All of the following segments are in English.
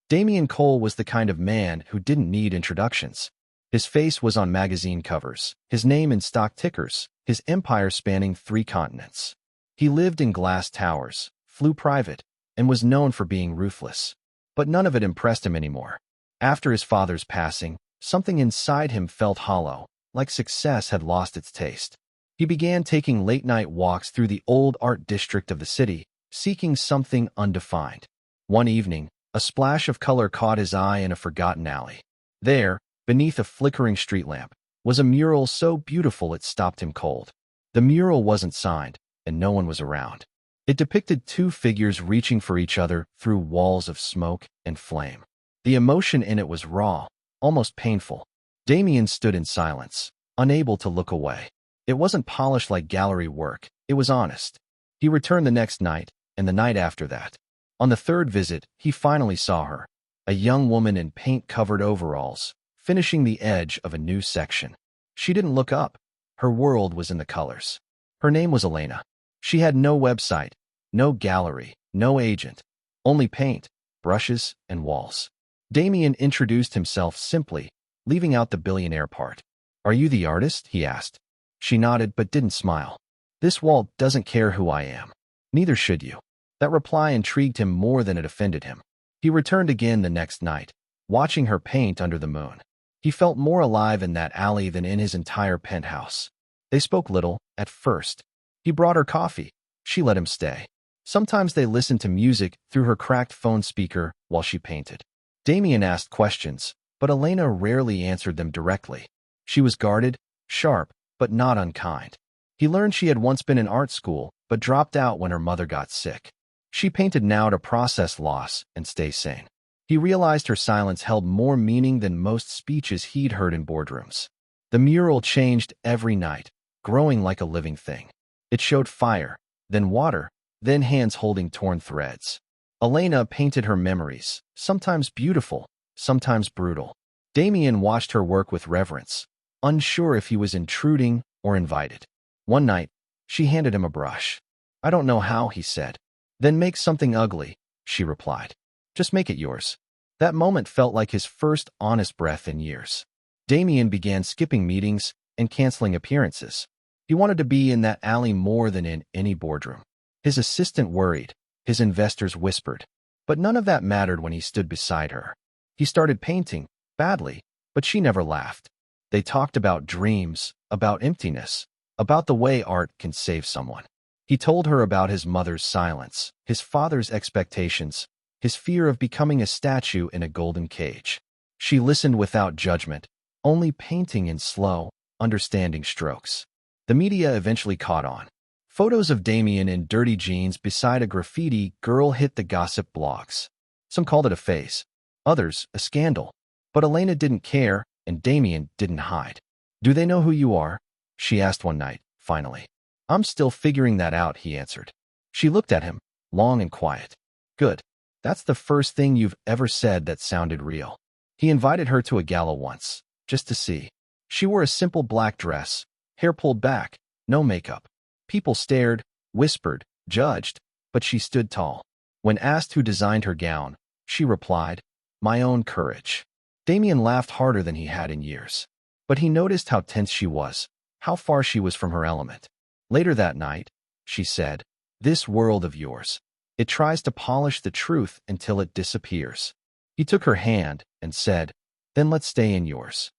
Damian Cole was the kind of man who didn't need introductions. His face was on magazine covers, his name in stock tickers, his empire spanning 3 continents. He lived in glass towers, flew private, and was known for being ruthless. But none of it impressed him anymore. After his father's passing, something inside him felt hollow, like success had lost its taste. He began taking late-night walks through the old art district of the city, seeking something undefined. One evening, a splash of color caught his eye in a forgotten alley. There, beneath a flickering street lamp, was a mural so beautiful it stopped him cold. The mural wasn't signed, and no one was around. It depicted 2 figures reaching for each other through walls of smoke and flame. The emotion in it was raw, almost painful. Damian stood in silence, unable to look away. It wasn't polished like gallery work, it was honest. He returned the next night, and the night after that. On the 3rd visit, he finally saw her, a young woman in paint-covered overalls, finishing the edge of a new section. She didn't look up. Her world was in the colors. Her name was Elena. She had no website, no gallery, no agent, only paint, brushes, and walls. Damian introduced himself simply, leaving out the billionaire part. "Are you the artist?" he asked. She nodded but didn't smile. "This wall doesn't care who I am. Neither should you." That reply intrigued him more than it offended him. He returned again the next night, watching her paint under the moon. He felt more alive in that alley than in his entire penthouse. They spoke little, at first. He brought her coffee. She let him stay. Sometimes they listened to music through her cracked phone speaker while she painted. Damian asked questions, but Elena rarely answered them directly. She was guarded, sharp, but not unkind. He learned she had once been in art school, but dropped out when her mother got sick. She painted now to process loss and stay sane. He realized her silence held more meaning than most speeches he'd heard in boardrooms. The mural changed every night, growing like a living thing. It showed fire, then water, then hands holding torn threads. Elena painted her memories, sometimes beautiful, sometimes brutal. Damian watched her work with reverence, unsure if he was intruding or invited. One night, she handed him a brush. "I don't know how," he said. "Then make something ugly," she replied. "Just make it yours." That moment felt like his first honest breath in years. Damian began skipping meetings and canceling appearances. He wanted to be in that alley more than in any boardroom. His assistant worried. His investors whispered. But none of that mattered when he stood beside her. He started painting, badly, but she never laughed. They talked about dreams, about emptiness, about the way art can save someone. He told her about his mother's silence, his father's expectations, his fear of becoming a statue in a golden cage. She listened without judgment, only painting in slow, understanding strokes. The media eventually caught on. Photos of Damian in dirty jeans beside a graffiti girl hit the gossip blogs. Some called it a phase, others a scandal. But Elena didn't care, and Damian didn't hide. "Do they know who you are?" she asked one night, finally. "I'm still figuring that out," he answered. She looked at him, long and quiet. "Good. That's the first thing you've ever said that sounded real." He invited her to a gala once, just to see. She wore a simple black dress, hair pulled back, no makeup. People stared, whispered, judged, but she stood tall. When asked who designed her gown, she replied, "My own courage." Damian laughed harder than he had in years. But he noticed how tense she was, how far she was from her element. Later that night, she said, "This world of yours. It tries to polish the truth until it disappears." He took her hand and said, "Then let's stay in yours."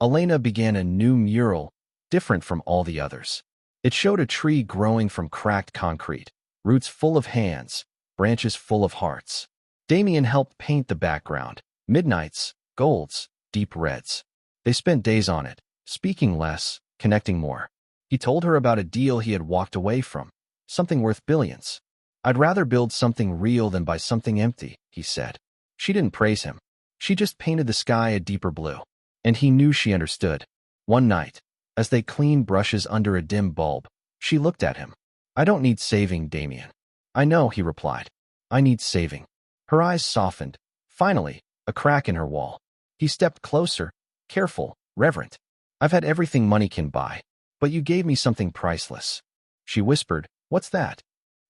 Elena began a new mural, different from all the others. It showed a tree growing from cracked concrete, roots full of hands, branches full of hearts. Damian helped paint the background, midnights, golds, deep reds. They spent days on it, speaking less, connecting more. He told her about a deal he had walked away from, something worth billions. "I'd rather build something real than buy something empty," he said. She didn't praise him. She just painted the sky a deeper blue. And he knew she understood. One night, as they cleaned brushes under a dim bulb, she looked at him. "I don't need saving, Damian." "I know," he replied. "I need saving." Her eyes softened. Finally, a crack in her wall. He stepped closer, careful, reverent. "I've had everything money can buy, but you gave me something priceless." She whispered, "What's that?"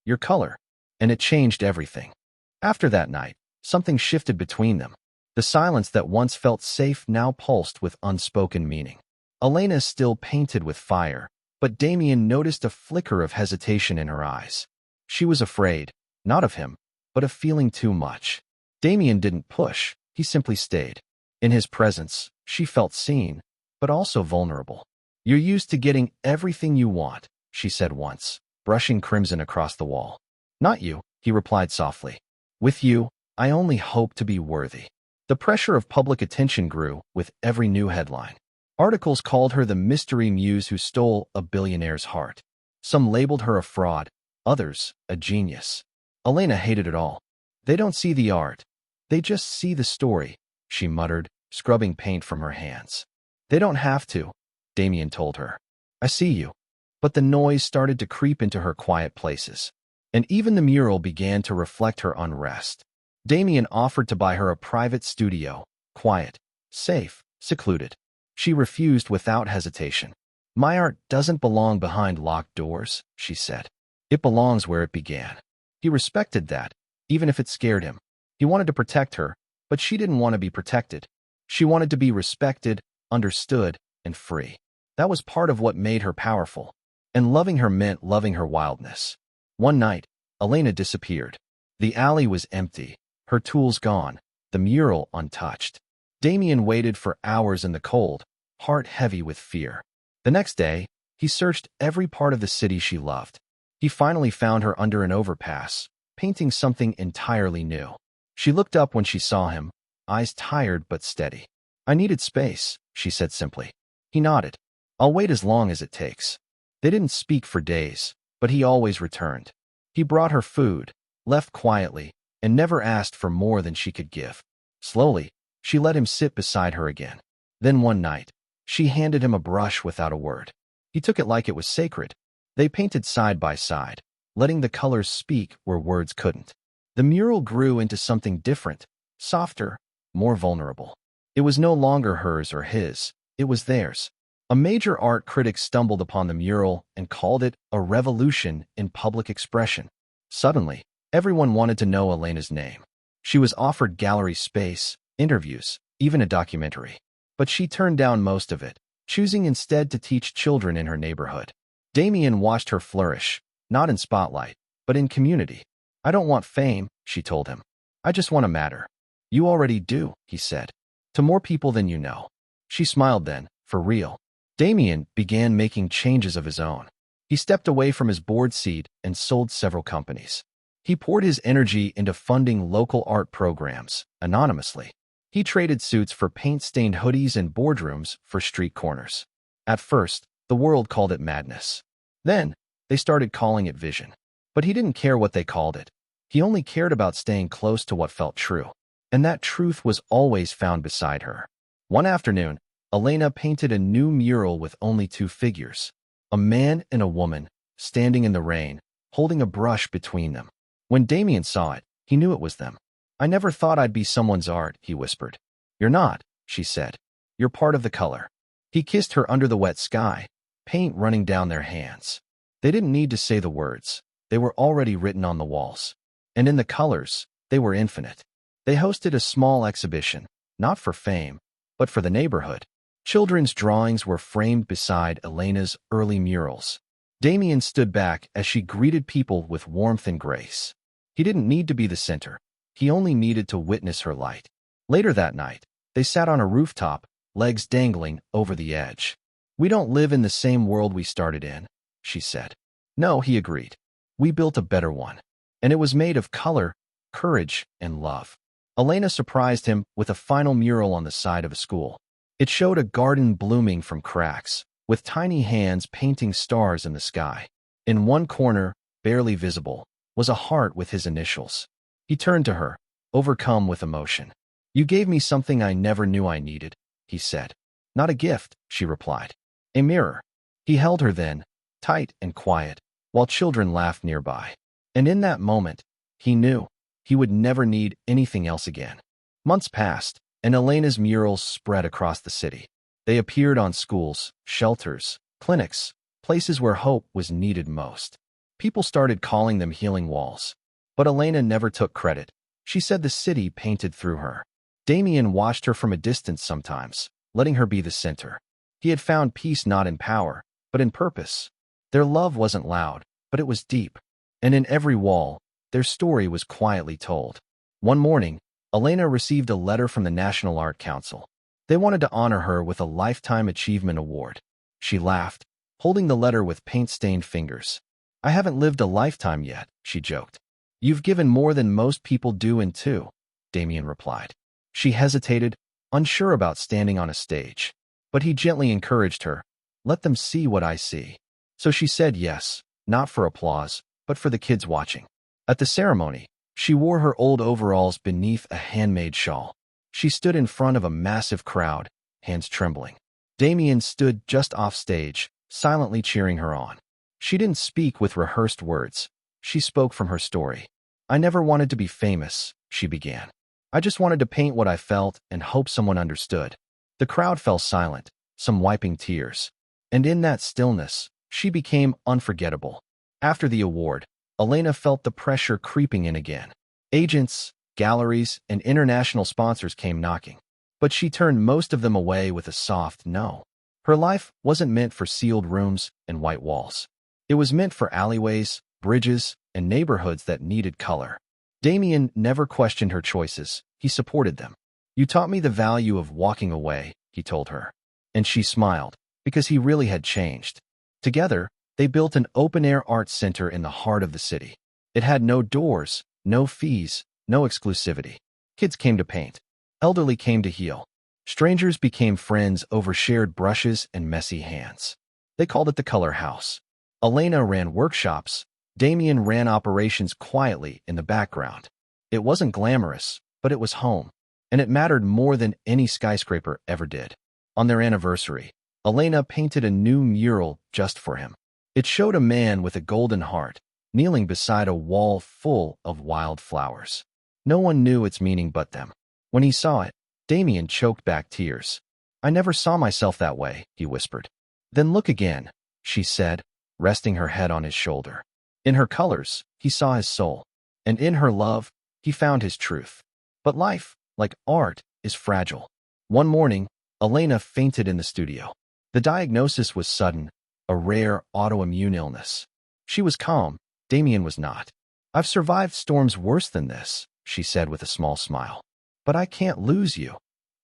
"Your color." And it changed everything. After that night, Something shifted between them. The silence that once felt safe now pulsed with unspoken meaning. Elena still painted with fire, but Damien noticed a flicker of hesitation in her eyes. She was afraid, not of him, but of feeling too much. Damien didn't push, he simply stayed. In his presence, she felt seen, but also vulnerable. "You're used to getting everything you want," she said once, brushing crimson across the wall. "Not you," he replied softly. "With you, I only hope to be worthy." The pressure of public attention grew with every new headline. Articles called her the mystery muse who stole a billionaire's heart. Some labeled her a fraud, others a genius. Elena hated it all. "They don't see the art. They just see the story," she muttered, scrubbing paint from her hands. "They don't have to," Damien told her. "I see you." But the noise started to creep into her quiet places. And even the mural began to reflect her unrest. Damien offered to buy her a private studio, quiet, safe, secluded. She refused without hesitation. "My art doesn't belong behind locked doors," she said. "It belongs where it began." He respected that, even if it scared him. He wanted to protect her, but she didn't want to be protected. She wanted to be respected, understood, and free. That was part of what made her powerful. And loving her meant loving her wildness. One night, Elena disappeared. The alley was empty, her tools gone, the mural untouched. Damien waited for hours in the cold, heart heavy with fear. The next day, he searched every part of the city she loved. He finally found her under an overpass, painting something entirely new. She looked up when she saw him, eyes tired but steady. "I needed space," she said simply. He nodded. "I'll wait as long as it takes." They didn't speak for days, but he always returned. He brought her food, left quietly, and never asked for more than she could give. Slowly, she let him sit beside her again. Then one night, she handed him a brush without a word. He took it like it was sacred. They painted side by side, letting the colors speak where words couldn't. The mural grew into something different, softer, more vulnerable. It was no longer hers or his, it was theirs. A major art critic stumbled upon the mural and called it a revolution in public expression. Suddenly, everyone wanted to know Elena's name. She was offered gallery space, interviews, even a documentary. But she turned down most of it, choosing instead to teach children in her neighborhood. Damien watched her flourish, not in spotlight, but in community. "I don't want fame," she told him. "I just want to matter." "You already do," he said. "To more people than you know." She smiled then, for real. Damien began making changes of his own. He stepped away from his board seat and sold several companies. He poured his energy into funding local art programs, anonymously. He traded suits for paint-stained hoodies and boardrooms for street corners. At first, the world called it madness. Then, they started calling it vision. But he didn't care what they called it. He only cared about staying close to what felt true. And that truth was always found beside her. One afternoon, Elena painted a new mural with only two figures. A man and a woman, standing in the rain, holding a brush between them. When Damien saw it, he knew it was them. "I never thought I'd be someone's art," he whispered. "You're not," she said. "You're part of the color." He kissed her under the wet sky, paint running down their hands. They didn't need to say the words. They were already written on the walls. And in the colors, they were infinite. They hosted a small exhibition, not for fame, but for the neighborhood. Children's drawings were framed beside Elena's early murals. Damien stood back as she greeted people with warmth and grace. He didn't need to be the center. He only needed to witness her light. Later that night, they sat on a rooftop, legs dangling over the edge. "We don't live in the same world we started in," she said. "No," he agreed. "We built a better one. And it was made of color, courage, and love." Elena surprised him with a final mural on the side of a school. It showed a garden blooming from cracks, with tiny hands painting stars in the sky. In one corner, barely visible, was a heart with his initials. He turned to her, overcome with emotion. "You gave me something I never knew I needed," he said. "Not a gift," she replied. "A mirror." He held her then, tight and quiet, while children laughed nearby. And in that moment, he knew he would never need anything else again. Months passed, and Elena's murals spread across the city. They appeared on schools, shelters, clinics, places where hope was needed most. People started calling them healing walls. But Elena never took credit. She said the city painted through her. Damien watched her from a distance sometimes, letting her be the center. He had found peace not in power, but in purpose. Their love wasn't loud, but it was deep. And in every wall, their story was quietly told. One morning, Elena received a letter from the National Art Council. They wanted to honor her with a Lifetime Achievement Award. She laughed, holding the letter with paint-stained fingers. "I haven't lived a lifetime yet," she joked. "You've given more than most people do in two," Damien replied. She hesitated, unsure about standing on a stage. But he gently encouraged her, "Let them see what I see." So she said yes, not for applause, but for the kids watching. At the ceremony, she wore her old overalls beneath a handmade shawl. She stood in front of a massive crowd, hands trembling. Damien stood just off stage, silently cheering her on. She didn't speak with rehearsed words. She spoke from her story. "I never wanted to be famous," she began. "I just wanted to paint what I felt and hope someone understood." The crowd fell silent, some wiping tears. And in that stillness, she became unforgettable. After the award, Elena felt the pressure creeping in again. Agents, galleries, and international sponsors came knocking. But she turned most of them away with a soft no. Her life wasn't meant for sealed rooms and white walls. It was meant for alleyways, bridges, and neighborhoods that needed color. Damien never questioned her choices. He supported them. "You taught me the value of walking away," he told her. And she smiled, because he really had changed. Together, they built an open-air art center in the heart of the city. It had no doors, no fees, no exclusivity. Kids came to paint. Elderly came to heal. Strangers became friends over shared brushes and messy hands. They called it the Color House. Elena ran workshops. Damien ran operations quietly in the background. It wasn't glamorous, but it was home. And it mattered more than any skyscraper ever did. On their anniversary, Elena painted a new mural just for him. It showed a man with a golden heart, kneeling beside a wall full of wild flowers. No one knew its meaning but them. When he saw it, Damien choked back tears. "I never saw myself that way," he whispered. "Then look again," she said, resting her head on his shoulder. In her colors, he saw his soul. And in her love, he found his truth. But life, like art, is fragile. One morning, Elena fainted in the studio. The diagnosis was sudden, a rare autoimmune illness. She was calm. Damien was not. "I've survived storms worse than this," she said with a small smile. "But I can't lose you,"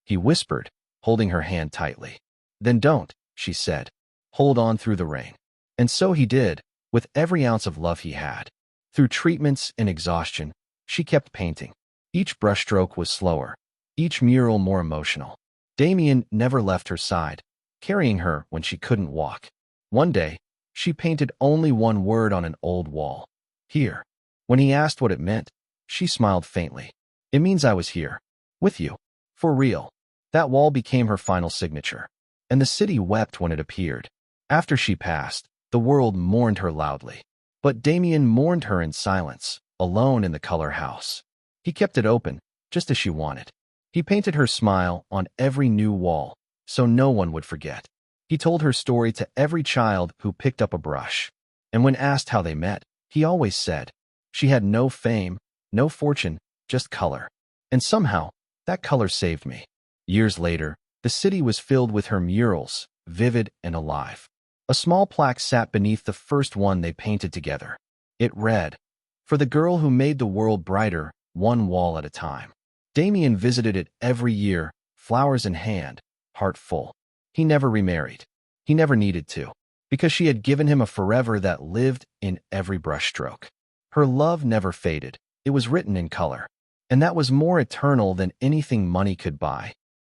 he whispered, holding her hand tightly. "Then don't," she said. "Hold on through the rain." And so he did, with every ounce of love he had. Through treatments and exhaustion, she kept painting. Each brushstroke was slower, each mural more emotional. Damien never left her side, carrying her when she couldn't walk. One day, she painted only one word on an old wall: "Here." When he asked what it meant, she smiled faintly. "It means I was here, with you, for real." That wall became her final signature, and the city wept when it appeared. After she passed, the world mourned her loudly. But Damien mourned her in silence, alone in the Color House. He kept it open, just as she wanted. He painted her smile on every new wall, so no one would forget. He told her story to every child who picked up a brush. And when asked how they met, he always said, "She had no fame, no fortune, just color. And somehow, that color saved me." Years later, the city was filled with her murals, vivid and alive. A small plaque sat beneath the first one they painted together. It read, "For the girl who made the world brighter, one wall at a time." Damien visited it every year, flowers in hand, heart full. He never remarried. He never needed to, because she had given him a forever that lived in every brushstroke. Her love never faded. It was written in color. And that was more eternal than anything money could buy.